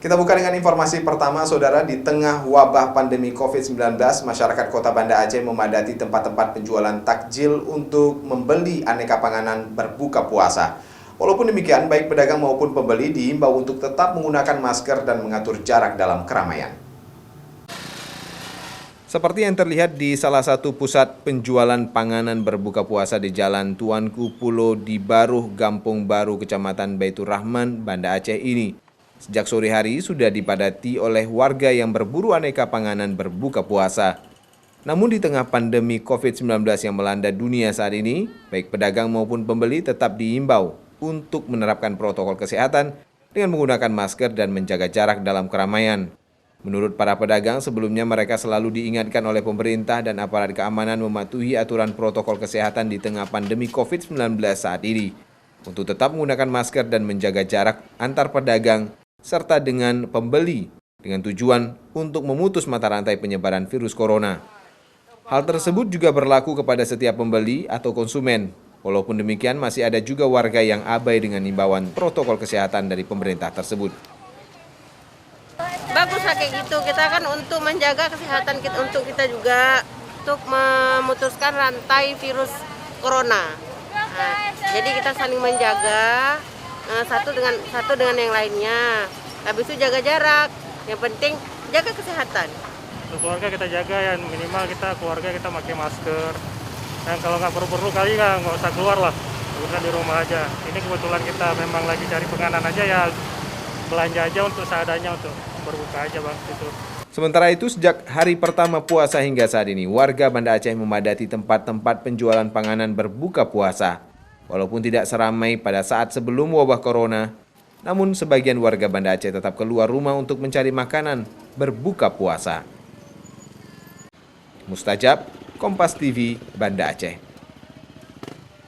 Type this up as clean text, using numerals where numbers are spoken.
Kita buka dengan informasi pertama, Saudara. Di tengah wabah pandemi COVID-19, masyarakat Kota Banda Aceh memadati tempat-tempat penjualan takjil untuk membeli aneka panganan berbuka puasa. Walaupun demikian, baik pedagang maupun pembeli diimbau untuk tetap menggunakan masker dan mengatur jarak dalam keramaian. Seperti yang terlihat di salah satu pusat penjualan panganan berbuka puasa di Jalan Tuanku Pulo di Baruh, Gampung Baru, Kecamatan Baitur Rahman, Banda Aceh ini. Sejak sore hari sudah dipadati oleh warga yang berburu aneka panganan berbuka puasa. Namun di tengah pandemi COVID-19 yang melanda dunia saat ini, baik pedagang maupun pembeli tetap diimbau untuk menerapkan protokol kesehatan dengan menggunakan masker dan menjaga jarak dalam keramaian. Menurut para pedagang, sebelumnya mereka selalu diingatkan oleh pemerintah dan aparat keamanan mematuhi aturan protokol kesehatan di tengah pandemi COVID-19 saat ini, untuk tetap menggunakan masker dan menjaga jarak antar pedagang serta dengan pembeli, dengan tujuan untuk memutus mata rantai penyebaran virus corona. Hal tersebut juga berlaku kepada setiap pembeli atau konsumen. Walaupun demikian, masih ada juga warga yang abai dengan himbauan protokol kesehatan dari pemerintah tersebut. Bagus lah kayak gitu, kita kan untuk menjaga kesehatan kita, untuk kita juga untuk memutuskan rantai virus corona. Nah, jadi kita saling menjaga satu dengan yang lainnya. Habis itu jaga jarak. Yang penting jaga kesehatan. Untuk keluarga kita jaga, ya minimal keluarga kita pakai masker. Dan kalau nggak perlu kali nggak usah keluar lah, udah di rumah aja. Ini kebetulan kita memang lagi cari penganan aja, ya belanja aja untuk seadanya, untuk berbuka aja bang itu. Sementara itu, sejak hari pertama puasa hingga saat ini, warga Banda Aceh memadati tempat-tempat penjualan panganan berbuka puasa. Walaupun tidak seramai pada saat sebelum wabah corona, namun sebagian warga Banda Aceh tetap keluar rumah untuk mencari makanan berbuka puasa. Mustajab, Kompas TV, Banda Aceh.